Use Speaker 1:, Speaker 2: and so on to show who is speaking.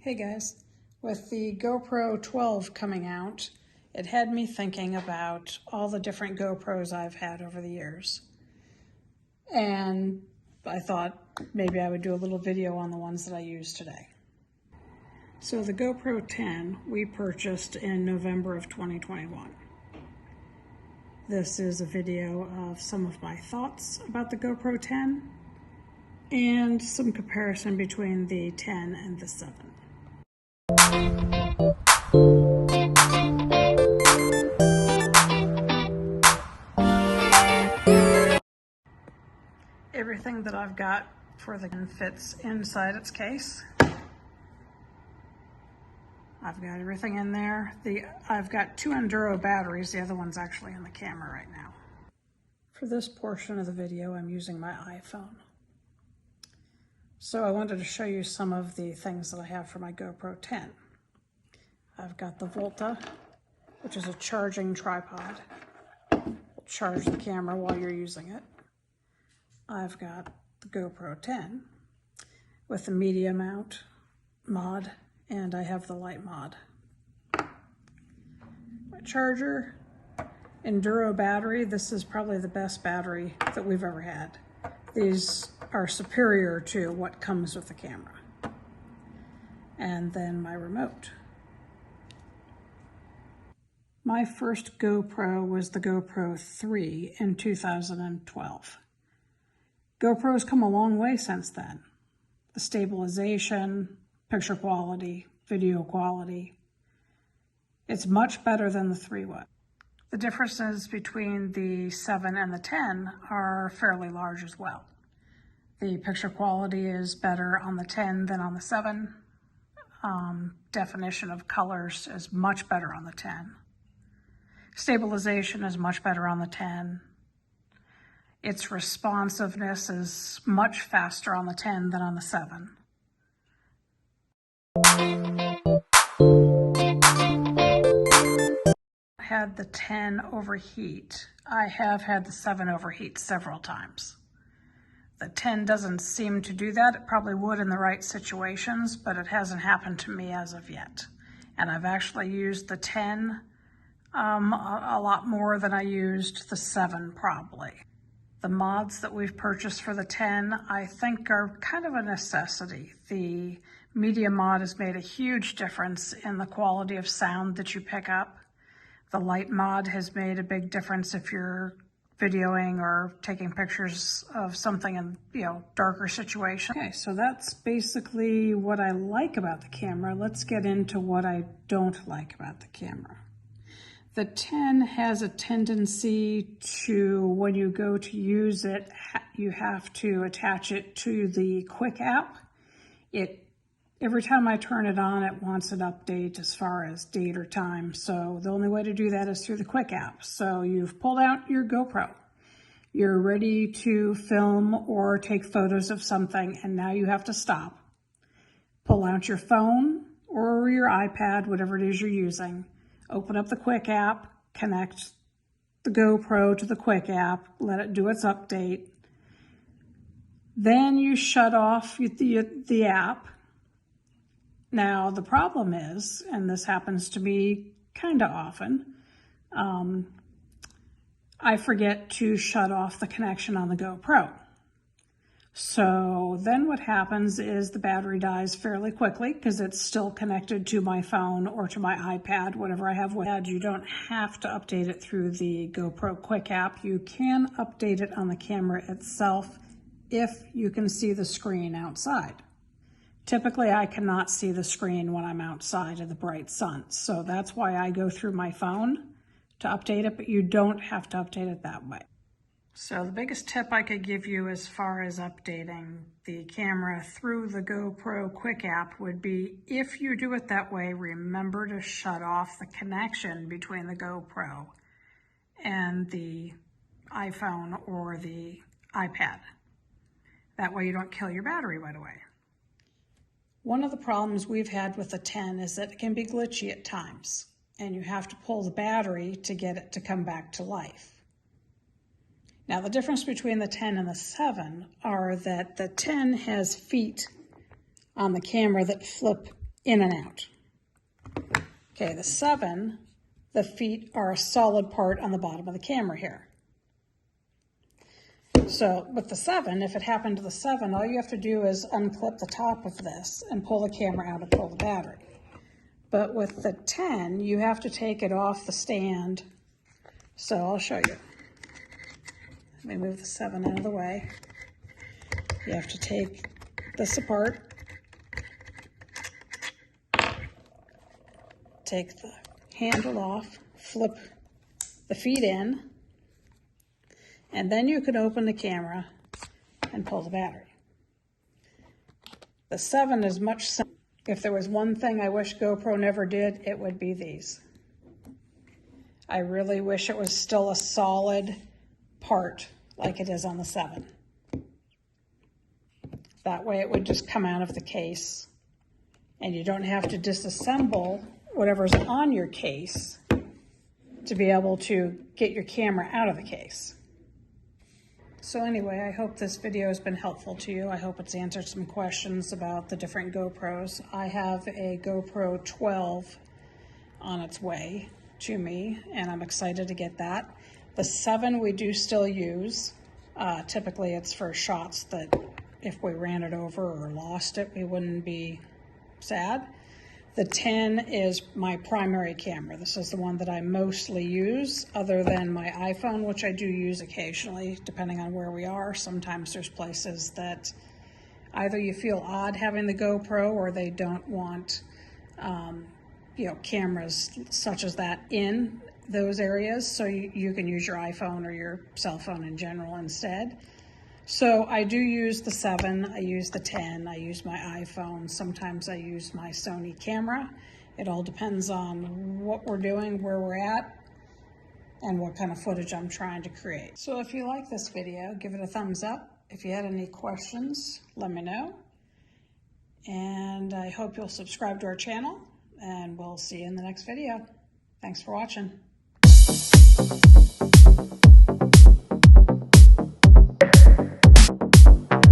Speaker 1: Hey guys, with the GoPro 12 coming out, it had me thinking about all the different GoPros I've had over the years. And I thought maybe I would do a little video on the ones that I use today. So the GoPro 10 we purchased in November of 2021. This is a video of some of my thoughts about the GoPro 10 and some comparison between the 10 and the 7. Everything that I've got for the 10 fits inside its case. I've got everything in there. I've got 2 Enduro batteries. The other one's actually in the camera right now. For this portion of the video, I'm using my iPhone. So I wanted to show you some of the things that I have for my GoPro 10. I've got the Volta, which is a charging tripod. It'll charge the camera while you're using it. I've got the GoPro 10 with the media mount mod, and I have the light mod. My charger, Enduro battery. This is probably the best battery that we've ever had. These are superior to what comes with the camera. And then my remote. My first GoPro was the GoPro 3 in 2012. GoPro's come a long way since then. The stabilization, picture quality, video quality. It's much better than the 3 was. The differences between the 7 and the 10 are fairly large as well. The picture quality is better on the 10 than on the 7. Definition of colors is much better on the 10. Stabilization is much better on the 10. Its responsiveness is much faster on the 10 than on the 7. I had the 10 overheat. I have had the 7 overheat several times. The 10 doesn't seem to do that. It probably would in the right situations, but it hasn't happened to me as of yet. And I've actually used the 10 a lot more than I used the 7 probably. The mods that we've purchased for the 10, I think are kind of a necessity. The media mod has made a huge difference in the quality of sound that you pick up. The light mod has made a big difference if you're videoing or taking pictures of something in, darker situation. Okay, so that's basically what I like about the camera. Let's get into what I don't like about the camera. The 10 has a tendency to, when you go to use it, you have to attach it to the Quick app. Every time I turn it on, it wants an update as far as date or time. So the only way to do that is through the Quick app. So you've pulled out your GoPro. You're ready to film or take photos of something, and now you have to stop. Pull out your phone or your iPad, whatever it is you're using. Open up the Quick app, connect the GoPro to the Quick app, let it do its update. Then you shut off the app. Now, the problem is, and this happens to me kind of often, I forget to shut off the connection on the GoPro. So then what happens is the battery dies fairly quickly because it's still connected to my phone or to my iPad, whatever I have with it. You don't have to update it through the GoPro Quick app. You can update it on the camera itself if you can see the screen outside. Typically, I cannot see the screen when I'm outside in the bright sun. So that's why I go through my phone to update it, but you don't have to update it that way. So the biggest tip I could give you as far as updating the camera through the GoPro Quick app would be, if you do it that way, remember to shut off the connection between the GoPro and the iPhone or the iPad. That way you don't kill your battery right away. One of the problems we've had with the 10 is that it can be glitchy at times, and you have to pull the battery to get it to come back to life. Now, the difference between the 10 and the 7 are that the 10 has feet on the camera that flip in and out. Okay, the 7, the feet are a solid part on the bottom of the camera here. So with the 7, if it happened to the 7, all you have to do is unclip the top of this and pull the camera out and pull the battery. But with the 10, you have to take it off the stand. So I'll show you. Let me move the 7 out of the way. You have to take this apart, take the handle off, flip the feet in, and then you can open the camera and pull the battery. The 7 is much simpler. If there was one thing I wish GoPro never did, it would be these. I really wish it was still a solid part like it is on the 7. That way it would just come out of the case and you don't have to disassemble whatever's on your case to be able to get your camera out of the case. So anyway, I hope this video has been helpful to you. I hope it's answered some questions about the different GoPros. I have a GoPro 12 on its way to me, and I'm excited to get that. The 7 we do still use. Typically it's for shots that if we ran it over or lost it, we wouldn't be sad. The 10 is my primary camera. This is the one that I mostly use, other than my iPhone, which I do use occasionally, depending on where we are. Sometimes there's places that either you feel odd having the GoPro or they don't want cameras such as that in those areas, so you can use your iPhone or your cell phone in general instead. So I do use the 7, I use the 10, I use my iPhone, sometimes I use my Sony camera. It all depends on what we're doing, where we're at, and what kind of footage I'm trying to create. So if you like this video, give it a thumbs up. If you had any questions, let me know. And I hope you'll subscribe to our channel, and we'll see you in the next video. Thanks for watching.